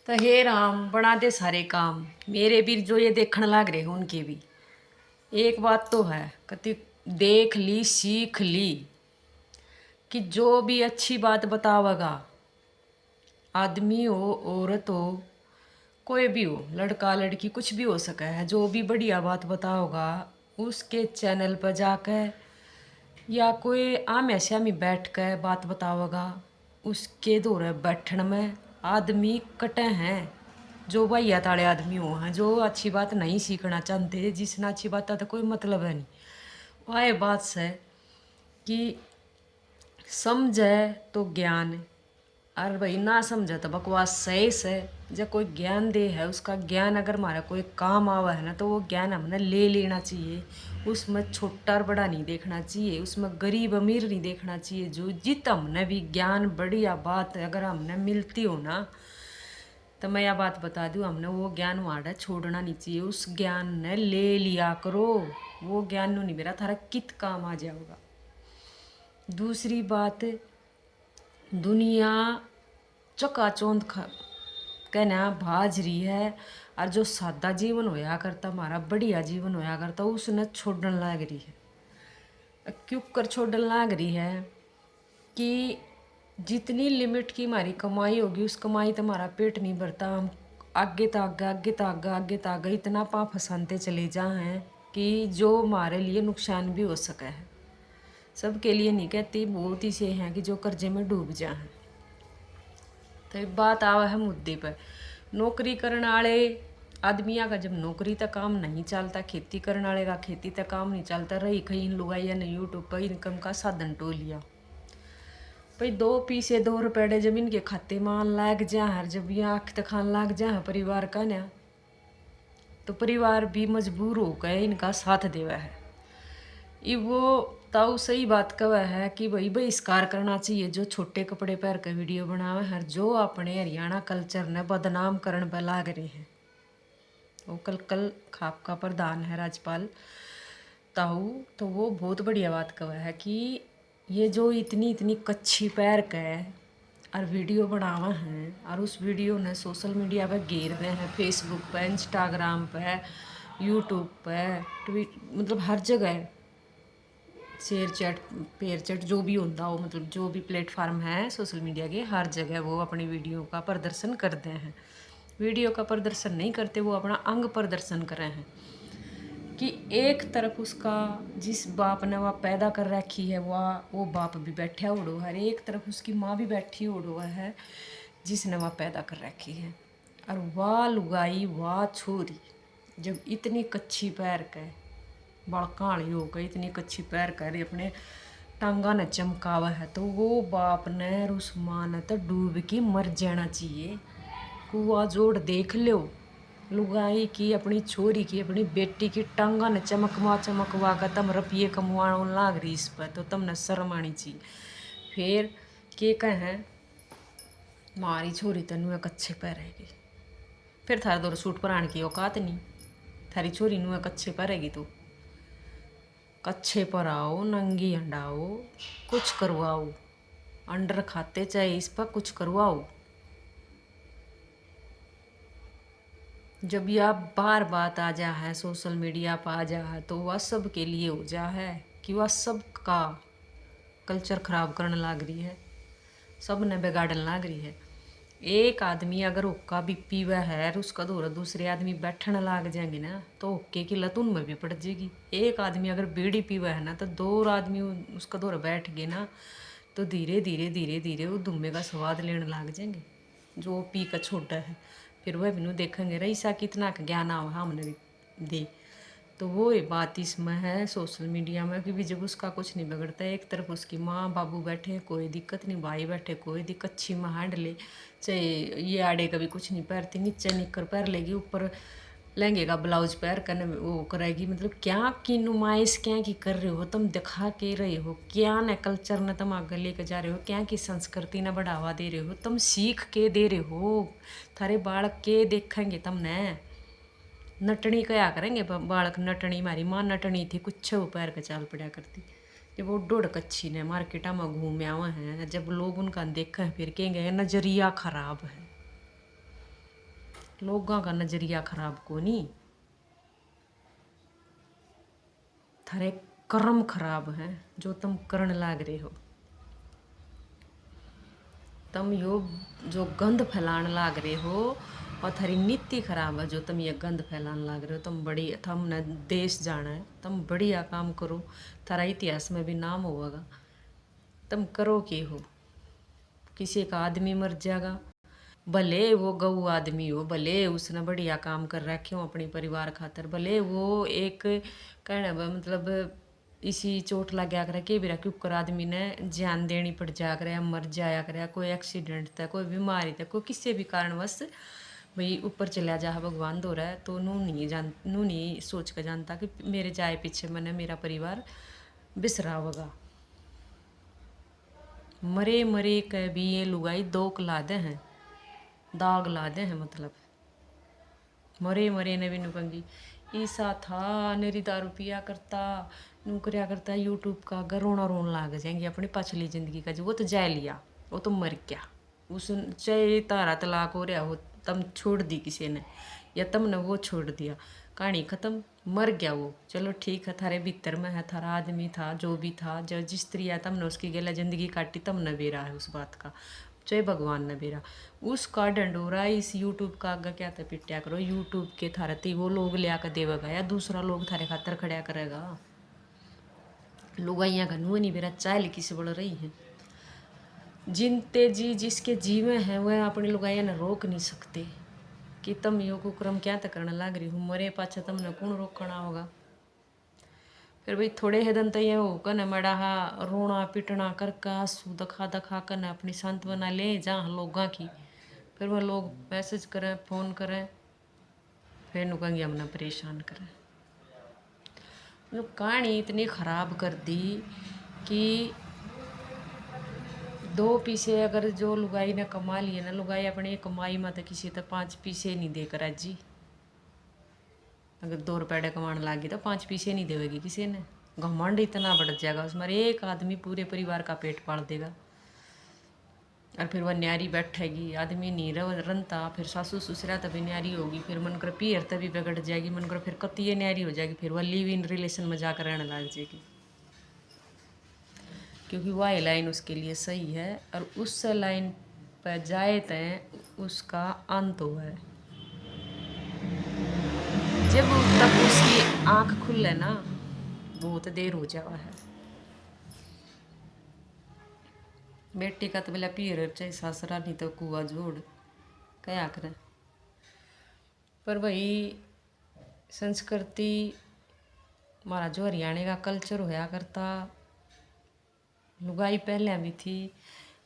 तो हे राम बना दे सारे काम मेरे भी जो ये देखने लाग रहे हैं उनके भी। एक बात तो है कति देख ली सीख ली कि जो भी अच्छी बात बतावेगा, आदमी हो औरत हो कोई भी हो, लड़का लड़की कुछ भी हो सके है, जो भी बढ़िया बात बताओगा उसके चैनल पर जाकर या कोई आम ऐसे में बैठ कर बात बताओगा, उसके दौरे बैठन में आदमी कटे हैं। जो भैया ताड़े आदमी हो हैं जो अच्छी बात नहीं सीखना चाहते, जिसने अच्छी बात तो कोई मतलब है नहीं। वह बात से कि समझे तो ज्ञान, और भाई ना समझे तो बकवास सही से। जब कोई ज्ञान दे है उसका ज्ञान अगर हमारा कोई काम आवा है ना तो वो ज्ञान हमने ले लेना चाहिए। उसमें छोटा और बड़ा नहीं देखना चाहिए, उसमें गरीब अमीर नहीं देखना चाहिए। जो जित हमने भी ज्ञान बढ़िया बात अगर हमने मिलती हो ना तो मैं यह बात बता दूँ, हमने वो ज्ञान वहाँ छोड़ना नहीं चाहिए। उस ज्ञान ने ले लिया करो, वो ज्ञान नहीं मेरा थारा कित काम आ जाएगा। दूसरी बात, दुनिया चकाचौंध कहना भाज रही है, और जो सादा जीवन होया करता हमारा बढ़िया जीवन होया करता उसने छोड़न लाग रही है। क्यों कर छोड़न लाग रही है कि जितनी लिमिट की हमारी कमाई होगी उस कमाई तो हमारा पेट नहीं भरता। हम आगे तक आगे तक आगे तक इतना पा फंसाते चले जाए कि जो हमारे लिए नुकसान भी हो सका है। सबके लिए नहीं कहती, बहुत ही से हैं कि जो कर्जे में डूब जाए। तो एक बात आवा है मुद्दे पर, नौकरी करने वाले आदमिया का जब नौकरी तक काम नहीं चलता, खेती करने वाले का खेती तक काम नहीं चलता, रही कहीं इन लुगाइया ने यूट्यूब पर इनकम का साधन टो लिया। भाई 2 पैसे 2 रुपये जब इनके खाते में लाग जाए, जब ये आँख तक खान लाग जाए परिवार का ना, तो परिवार भी मजबूर हो गए इनका साथ देवा है। ये वो ताऊ सही बात कह है कि भाई बहिष्कार करना चाहिए जो छोटे कपड़े पहन कर वीडियो बनावे हैं, जो अपने हरियाणा कल्चर ने बदनाम करने पर लाग रहे हैं। वो कल खाप का प्रधान है राज्यपाल ताऊ, तो वो बहुत बढ़िया बात कह है कि ये जो इतनी इतनी कच्ची पैर का है और वीडियो बनावे हैं, और उस वीडियो ने सोशल मीडिया पर घेर रहे हैं, फेसबुक पे, इंस्टाग्राम पे, यूट्यूब पे, ट्वीट, मतलब हर जगह शेयर चैट पेयर चैट जो भी होता हो, मतलब जो भी प्लेटफार्म है सोशल मीडिया के, हर जगह वो अपनी वीडियो का प्रदर्शन करते हैं। वीडियो का प्रदर्शन नहीं करते, वो अपना अंग प्रदर्शन कर रहे हैं कि एक तरफ उसका जिस बाप ने वह पैदा कर रखी है वो बाप भी बैठा उड़ो है, एक तरफ उसकी माँ भी बैठी उड़ो है जिसने वह पैदा कर रखी है। और वाह लुगाई वाह छोरी जब इतनी कच्ची पैर का बड़काली हो गई, इतनी कच्ची पैर कर अपने टांगा ने चमकावा है, तो वो बाप ने उस माँ ने तो डूब के मर जाना चाहिए। कुआ जोड़ देख लो लुगाई की अपनी छोरी की अपनी बेटी की टांगा ने चमकवा कर तम रुपये कमवाने लाग रही इस पर, तो तुमने शर्म आनी चाहिए। फिर के कहें मारी छोरी तेन कच्चे पैरेगी, फिर थारे दो सूट परान की औकात नहीं, थारी छोरी नुआ कच्चे पैरेगी तू। कच्छे पर आओ नंगी अंडाओ कुछ करवाओ, अंडर खाते चाहे इस पर कुछ करवाओ। जब यह बार बात आ जा है सोशल मीडिया पर आ जा है तो वह सब के लिए हो जा है कि वह सब का कल्चर खराब करने लग रही है, सब ने बिगाड़ने लग रही है। एक आदमी अगर हुक्का भी पीवा है और उसका दौरा दूसरे आदमी बैठने लग जाएंगे ना तो हुक्के की लत उनमें भी पड़ जाएगी। एक आदमी अगर बीड़ी पीवा है ना तो 2 आदमी उसका दौरा बैठ गए ना तो धीरे धीरे धीरे धीरे वो दुम्बे का स्वाद लेने लग जाएंगे जो पी का छोटा है। फिर वह भी देखेंगे रईसा कितना का ज्ञान आवा हमने भी दे। तो वो ये बात इसमें है सोशल मीडिया में कि भी जब उसका कुछ नहीं बिगड़ता, एक तरफ उसकी माँ बाबू बैठे कोई दिक्कत नहीं, भाई बैठे कोई दिक्कत, अच्छी माँ हैंड ले, चाहे ये आड़े कभी कुछ नहीं पहनती, नीचे निकर पहन लेगी, ऊपर लहंगे का ब्लाउज पहन कर वो करेगी। मतलब क्या की नुमाइश क्या की कर रहे हो तुम, दिखा के रहे हो क्या न कल्चर ने तुम आगे लेकर जा रहे हो, क्या की संस्कृति ने बढ़ावा दे रहे हो, तुम सीख के दे रहे हो, थारे बालक के देखेंगे तुमने। नटनी क्या करेंगे बालक, नटनी हमारी माँ नटनी थी कुछ पैर के चाल पड़ा करती, जब वो डोड़ कच्छी ने मार्केटा में घूम आवे हैं, जब लोग उनका देखा है फिर कहेंगे नजरिया खराब है। लोगों का नजरिया खराब को नहीं, थारे कर्म खराब हैं जो तुम करण लाग रहे हो। तुम यो जो गंध फैलान लाग रहे हो और थारी नीति खराब है जो तुम ये गंध फैलान लाग रहे हो। तुम बड़ी, तुमने देश जाना है, तुम बढ़िया काम करो, थारा इतिहास में भी नाम होगा। तुम करो के हो, किसी का आदमी मर जाएगा, भले वो गऊ आदमी हो, भले उसने बढ़िया काम कर रखे हो अपनी परिवार खातर, भले वो एक कहने मतलब इसी चोट लग गया करे के भी रहा ऊपर आदमी ने जान देनी पड़ जाया करे, मर जाया करे, कोई एक्सीडेंट था, कोई बीमारी था, कोई किसी भी कारणवश भाई ऊपर चला जा भगवान दो रहा है, तो नू नहीं सोच कर जानता कि मेरे जाए पीछे मैंने मेरा परिवार बिसरा होगा। मरे मरे के भी ये लुगाई दोक लादे हैं, दाग लादे हैं, मतलब मरे मरे ने भी नुकंगी ईसा था नेरी दारू पिया करता, नौकरिया करता यूट्यूब का, अगर रोना रोन लाग जाएंगे अपनी पछली जिंदगी का, जो वो तो जा लिया, वो तो मर गया, उस चाहे तारा तलाक हो रहा हो, तुम छोड़ दी किसी ने या तुमने वो छोड़ दिया, कहानी ख़त्म, मर गया वो, चलो ठीक है, थारे भीतर में है, थारा आदमी था, जो भी था, जो जिस तरह तुमने उसकी गला जिंदगी काटी, तुमने बेरा है उस बात का, चाहे भगवान ने बेरा उसका डंडोरा इस यूट्यूब का आगे क्या था पिटिया करो, यूट्यूब के थारे ती वो लोग लिया कर देवेगा या दूसरा लोग थारे खातर खड़ा करेगा। लुगाइयाँ का नुआ नहीं बेरा चाल किसी बोल रही है, जिनते जी जिसके जीवे हैं वह अपनी लुगाइया ने रोक नहीं सकते कि तुम यो कुक्रम क्या तक करने लग रही हूँ, मरे पाछा तुमने कौन रोकना होगा। फिर भाई थोड़े ही दिन तो ये हो कन मड़ा रोना पिटना करके आंसू दखा दखा कर अपनी सांत्वना ले जहाँ लोगों की, फिर वह लोग मैसेज करें फ़ोन करें, फिर नुकंगी हमने परेशान करें। मतलब कहानी इतनी ख़राब कर दी कि 2 पैसे अगर जो लुगाई ने कमा लिए ना, लुगाई अपनी कमाई में तो किसी तो 5 पैसे नहीं देकर जी, अगर 2 रुपये कमाने लगी तो 5 पैसे नहीं देवेगी किसी ने, घमंड इतना बढ़ जाएगा उसमें, एक आदमी पूरे परिवार का पेट पाल देगा। और फिर वह न्यारी बैठेगी, आदमी नहीं रनता, फिर सासू ससुरा तभी न्यारी होगी, फिर मन कर पीर तभी बिगड़ जाएगी, मन कर फिर कतिये न्यारी हो जाएगी, फिर वह लिव इन रिलेशन में जाकर रहने लग जाएगी, क्योंकि वह लाइन उसके लिए सही है और उस लाइन पर जाए तो उसका अंत हुआ है। जब तक उसकी आंख खुले ना बहुत देर हो जावा है। बेटी का तो बोला पीर चाहे सासरा नहीं तो कुआ जोड़ क्या करें। पर भाई संस्कृति हमारा जो हरियाणा का कल्चर होया करता, लुगाई पहले भी थी,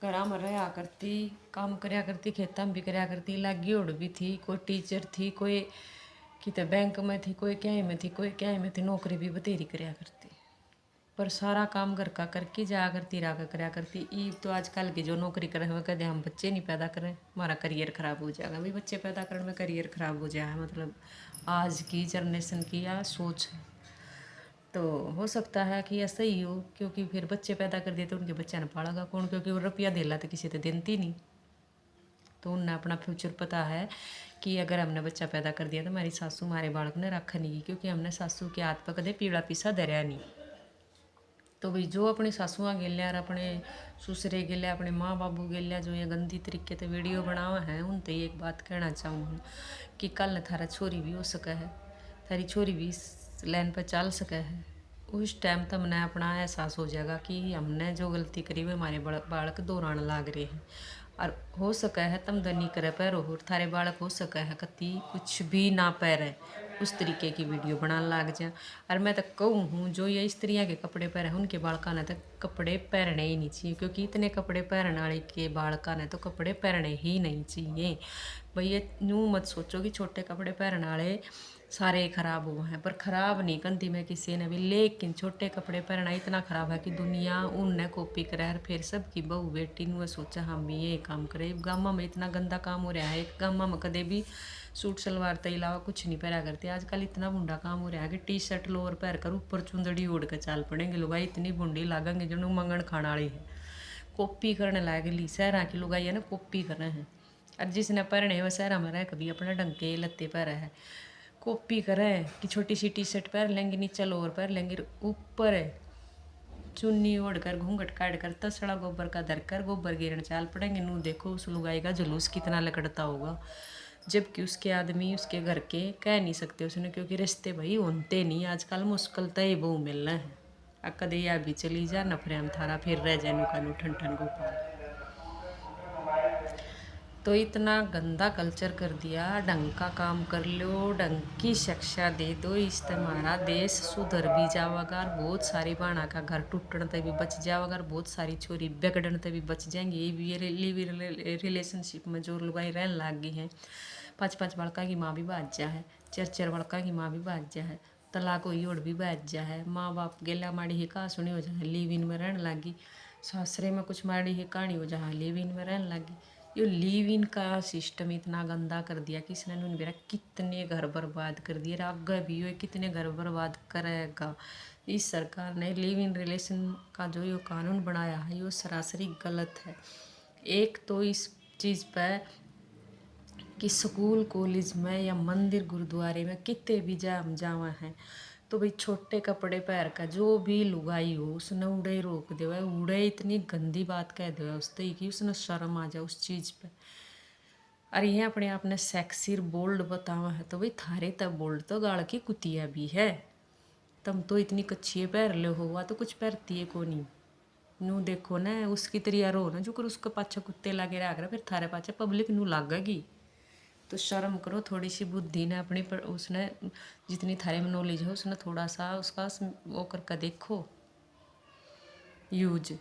घर में रहा करती, काम करया करती, खेतों में भी करया करती, लागी ओढ़ भी थी, कोई टीचर थी, कोई कितने बैंक में थी, कोई क्या में थी, कोई क्या में थी, नौकरी भी बतेरी करया करती, पर सारा काम घर का करके जाया करती, रहा करया करती। ई तो आजकल की जो नौकरी करे हुए कहते हम बच्चे नहीं पैदा करें हमारा करियर ख़राब हो जाएगा। भाई बच्चे पैदा करने में करियर ख़राब हो जाए, मतलब आज की जनरेशन की या सोच है। तो हो सकता है कि ऐसा ही हो, क्योंकि फिर बच्चे पैदा कर दिए तो उनके बच्चा ने पालेगा कौन, क्योंकि वो रुपया देला तो किसी तो देती नहीं, तो उन्हें अपना फ्यूचर पता है कि अगर हमने बच्चा पैदा कर दिया तो हमारी सासू हमारे बालक ने रखा नहीं, क्योंकि हमने सासू के हाथ पर कदे पीड़ा पीसा धरिया नहीं। तो भाई जो अपनी सासुआ गेलिया और अपने ससुरे गेलिया, अपने माँ बाबू गेलिया जो ये गंदी तरीके से वीडियो बनावा है, उन तो एक बात कहना चाहूँ कि कल थारा छोरी भी हो सका है, थारी छोरी भी लाइन पर चल सके है, उस टाइम तक हमने अपना एहसास हो जाएगा कि हमने जो गलती करी वो हमारे बालक दोहराने लाग रहे हैं। और हो सका है तुम दनी करे पैर हो, थारे बालक हो सका है कति कुछ भी ना पैर उस तरीके की वीडियो बनाने लग जाए। और मैं तो कहूँ हूँ जो ये स्त्रियाँ के कपड़े पहने हैं उनके बालका ने तो कपड़े पहनने ही नहीं चाहिए, क्योंकि इतने कपड़े पहनने वाले के बालका ने तो कपड़े पहनने ही नहीं चाहिए। भाई ये यूँ मत सोचो कि छोटे कपड़े पहनने वाले सारे ख़राब हुए हैं, पर ख़राब नहीं कंती में किसी ने भी, लेकिन छोटे कपड़े पहनना इतना ख़राब है कि दुनिया उनने कॉपी करे और फिर सबकी बहू बेटी ने सोचा हम भी ये काम करें। गामा में इतना गंदा काम हो रहा है, एक गामा में कदे भी सूट सलवार के अलावा कुछ नहीं पहना करते, आजकल इतना बुंडा काम हो रहा है कि टी शर्ट लोअर पहन कर ऊपर चुंदड़ी ओढ़ कर चाल पड़ेंगे, लुगाई इतनी बुंडी लागेंगे जो मंगन खाने वाली है, कॉपी करने लागे ली शहर की लुगाई है ना, कॉपी कर रहे हैं। और जिसने पहने वो शहर में रह कभी अपने ढंग के लत्ते पहरे है, कॉपी करे कि छोटी सी टी शर्ट पहन लेंगे, नीचे लोअर पहन लेंगे, ऊपर चुन्नी ओढ़ कर घूंघट काट कर तसड़ा गोबर का धरकर गोबर गिरन चाल पड़ेंगे। नू देखो उस लुगाई का जुलूस कितना लकड़ता होगा, जबकि उसके आदमी उसके घर के कह नहीं सकते उसने, क्योंकि रिश्ते भाई होते नहीं आजकल, मुश्किल तय बहु मिलना है। कदे या भी चली जा नफरे हम थारा फिर रह जाए नुका नू ठन ठन गोपाल। तो इतना गंदा कल्चर कर दिया, ढंग का काम कर लो, ढंग की शिक्षा दे दो, इस तुम्हारा देश सुधर भी जाओगा, बहुत सारी बाणा का घर टूटने तक भी बच जाओगा, बहुत सारी छोरी बिगड़ने तक भी बच जाएंगी। ये भी रिलेशनशिप में जो लुगाई रहने लग गई हैं, 5-5 बड़का की माँ भी बाजा है, 4-4 बड़का की माँ भी बाजा है, तलाक हुई और भी बाजा है, माँ बाप गेला माड़ी ही कहा सुनी हो जाए लिव इन में रहने लगी, सासरे में कुछ माड़ी ही कहानी हो जहाँ लिव इन में रहने लगी। ये लिव इन का सिस्टम इतना गंदा कर दिया कि इसने मेरा कितने घर बर्बाद कर दिए, आगे भी ये कितने घर बर्बाद करेगा। इस सरकार ने लिव इन रिलेशन का जो ये कानून बनाया है ये सरासरी गलत है। एक तो इस चीज़ पर कि स्कूल कॉलेज में या मंदिर गुरुद्वारे में कितने भी जावा हैं तो भाई छोटे कपड़े पहन का जो भी लुगाई हो उसने उड़े रोक दे, उड़े इतनी गंदी बात कह दे उसते कि उसने शर्म आ जाए उस चीज़ पे। और ये अपने आप ने सेक्सी बोल्ड बतावा है तो भाई थारे तब बोल्ड तो गाड़ की कुतिया भी है, तुम तो इतनी कच्छिए पहन ले हो, तो कुछ पहनती है को नहीं। नू देखो ना उसकी तरिया रो ना जो कर उसके पाछे कुत्ते लागे रहा कर, फिर थारे पाछे पब्लिक नू लागेगी। तो शर्म करो, थोड़ी सी बुद्धि ने अपनी पर उसने जितनी थारे में नॉलेज है उसने थोड़ा सा उसका वो करके देखो यूज।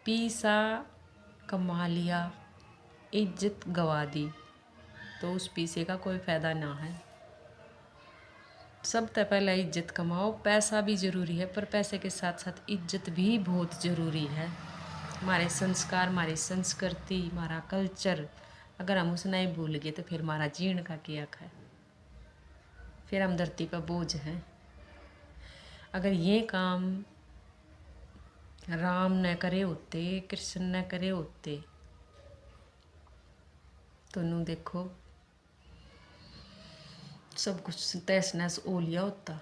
पैसा कमा लिया, इज्जत गवा दी तो उस पैसे का कोई फ़ायदा ना है। सब तो पहले इज्जत कमाओ, पैसा भी ज़रूरी है पर पैसे के साथ साथ इज्जत भी बहुत ज़रूरी है। हमारे संस्कार, हमारी संस्कृति, हमारा कल्चर अगर हम उसे नहीं भूल गए तो फिर हमारा जीण का क्या है, फिर हम धरती पर बोझ हैं। अगर ये काम राम न करे होते, कृष्ण न करे होते तो नू देखो सब कुछ तहस नहस हो लिया होता।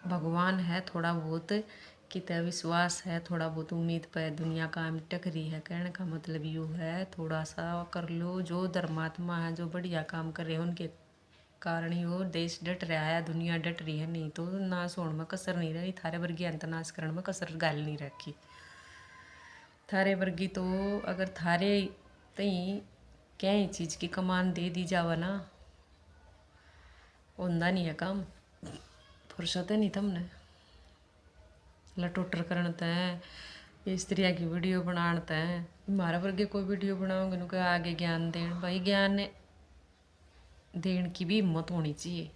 भगवान है थोड़ा बहुत कि तय विश्वास है, थोड़ा बहुत उम्मीद पर दुनिया कायम टक रही है, कहने का मतलब यूँ है थोड़ा सा कर लो। जो धर्मात्मा है जो बढ़िया काम कर रहे हैं उनके कारण ही वो देश डट रहा है, दुनिया डट रही है, नहीं तो नाश होने में कसर नहीं रही। थारे वर्गी अंत नाश करने में कसर गाल नहीं रखी थारे वर्गी। तो अगर थारे तई क्या चीज़ की कमान दे दी जावा ना, होंदा नहीं है काम, फुर्सत है नहीं तुमने लटोटर करन तय स्त्रिया की वीडियो बनान तय। हमारे वर्गे कोई वीडियो बनाओगे नु आगे ज्ञान देन, भाई ज्ञान देने की भी हिम्मत होनी चाहिए।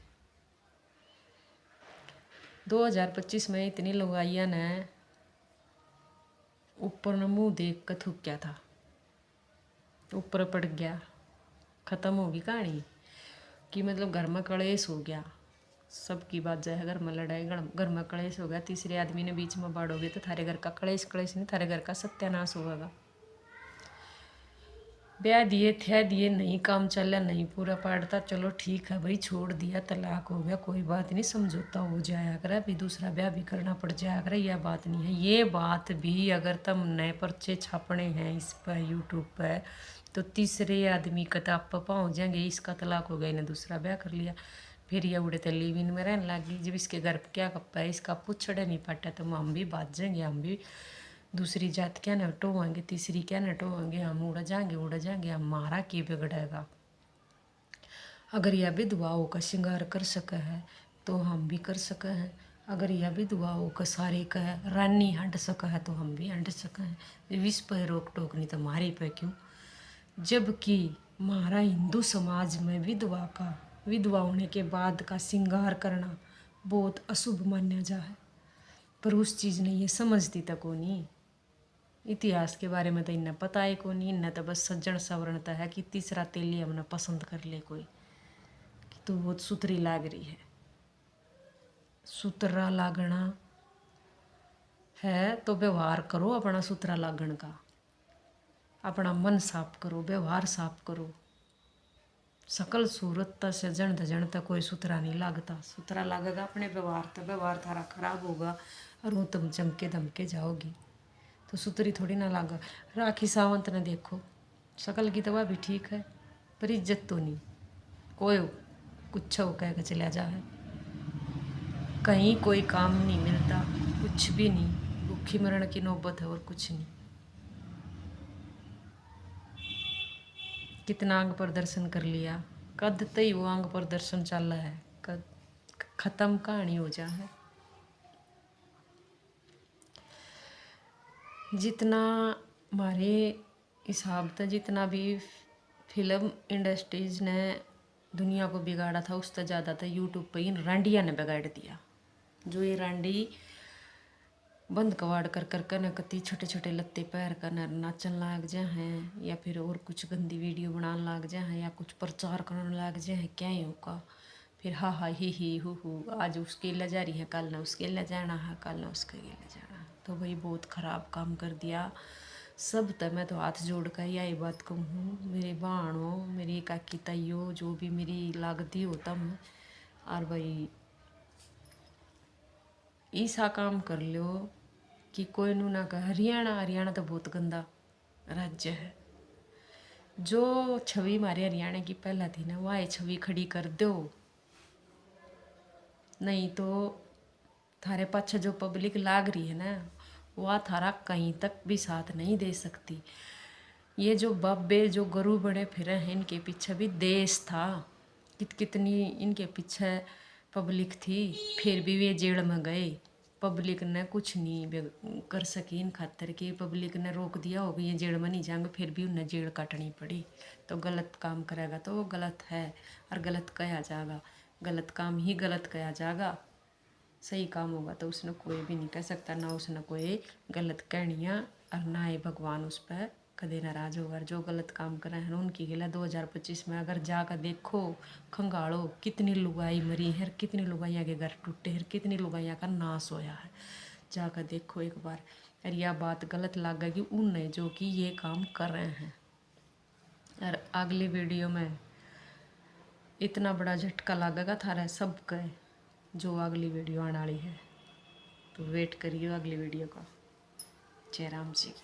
2025 में इतनी लुगाइया ने ऊपर न मुँह देख कर थूक्या था, ऊपर पड़ गया, ख़त्म होगी कहानी कि मतलब घर में कलेश हो गया, सबकी बात जाए, घर में लड़ाई, घर में कलेश हो गया, तीसरे आदमी ने बीच में बाढ़ोगे तो थारे घर का कलेश नहीं, थारे घर का सत्यानाश होगा। ब्याह दिए थे दिए नहीं काम चला, नहीं पूरा पाड़ता, चलो ठीक है भाई छोड़ दिया, तलाक हो गया, कोई बात नहीं, समझौता हो जाया करे, अभी दूसरा ब्याह भी करना पड़ जाया करे, यह बात नहीं है। ये बात भी अगर तुम नए पर्चे छापने हैं इस पर यूट्यूब पर तो तीसरे आदमी किताब पर पहुँच जाएंगे, इसका तलाक हो गया, इन्हें दूसरा ब्याह कर लिया, फिर ये उड़े तो लिव इन में रहने लगी। जब इसके घर क्या कप्पा है, इसका पुछड़े नहीं पाटा तो हम भी बात जाएंगे, हम भी दूसरी जात क्या नटोवांगे, तीसरी क्या नटोवांगे, हम उड़ जाएंगे, हमारा की बिगड़ेगा। अगर यह विधवाओं का श्रृंगार कर सके है तो हम भी कर सके हैं, अगर यह विधवाओं का सारे का रानी हंट सका है तो हम भी हंट सके हैं। विष पर रोक टोक नहीं तो हमारे पे क्यों, जबकि हमारा हिंदू समाज में विधवा होने के बाद का श्रृंगार करना बहुत अशुभ माना जा है। पर उस चीज़ ने ये समझती तक को नहीं, इतिहास के बारे में तो इन्हें पता है को नहीं, इन्हें तो बस सज्जन सवरणता है कि तीसरा तेली हमने पसंद कर ले कोई कि तो बहुत सुथरी लाग रही है। सुथरा लागना है तो व्यवहार करो अपना सुथरा लागण का, अपना मन साफ करो, व्यवहार साफ करो। सकल सूरत से जन धजन तक कोई सुथरा नहीं लागता। सुथरा लागेगा अपने व्यवहार, तो व्यवहार थारा खराब होगा और वो तुम चमके दमके जाओगी तो सुथरी थोड़ी ना लागा। राखी सावंत ने देखो, शकल की दवा भी ठीक है पर इज्जत तो नहीं। कोई कुछ हो कह के चला जा है, कहीं कोई काम नहीं मिलता, कुछ भी नहीं, भूखी मरण की नौबत है और कुछ नहीं। कितना अंग प्रदर्शन कर लिया, कद तई वो अंग प्रदर्शन चल रहा है, कद खत्म कहानी हो जा है। जितना हमारे हिसाब से जितना भी फिल्म इंडस्ट्रीज ने दुनिया को बिगाड़ा था उससे ज़्यादा था यूट्यूब पे इन रांडिया ने बिगाड़ दिया। जो ये रांडी बंद कवाड़ कर कर कर न कति छोटे छोटे लत्ते पैर कर न नाचन लाग जाए हैं, या फिर और कुछ गंदी वीडियो बनाने लाग जाए हैं, या कुछ प्रचार करने लाग जाए हैं, क्या ही होगा। फिर हा हा ही हु आज उसके ले जा रही है, कल ना उसके ले जाना है, कल ना उसके ले जाना है। तो भाई बहुत ख़राब काम कर दिया सब। तब मैं तो हाथ जोड़ कर यही बात कहूँ, मेरी बहनों, मेरी काकी ताइयों, जो भी मेरी लागती हो तम, और भाई ऐसा काम कर लो कि कोई नू ना कहे। हरियाणा तो बहुत गंदा राज्य है। जो छवि हमारे हरियाणा की पहला थी ना, वह छवि खड़ी कर दो, नहीं तो थारे पाछे जो पब्लिक लाग रही है ना, वह थारा कहीं तक भी साथ नहीं दे सकती। ये जो बब्बे जो गरु बड़े फिरे हैं, इनके पीछे भी देश था, कितनी इनके पीछे पब्लिक थी, फिर भी वे जेल में गए। पब्लिक ने कुछ नहीं कर सकी इन खातर कि पब्लिक ने रोक दिया हो कि ये जेल में नहीं जाएंगे, फिर भी उन्हें जेल काटनी पड़ी। तो गलत काम करेगा तो वो गलत है और गलत कहा जाएगा, गलत काम ही गलत कहा जाएगा। सही काम होगा तो उसने कोई भी नहीं कह सकता, ना उसने कोई गलत कहनियाँ, और ना ही भगवान उस पर कदे नाराज होगा। जो गलत काम करे हैं उनकी गिला 2025 में अगर जाकर देखो, खंगालो कितनी लुगाई मरी है, कितनी लुगाइयाँ के घर टूटे हैं, कितनी लुगाइयाँ का नाश होया है, जाकर देखो एक बार। और यह बात गलत लगेगी उन नहीं जो कि ये काम कर रहे हैं। और अगली वीडियो में इतना बड़ा झटका लगेगा थारा सबका, जो अगली वीडियो आने वाली है, तो वेट करिए अगली वीडियो का। जय राम जी।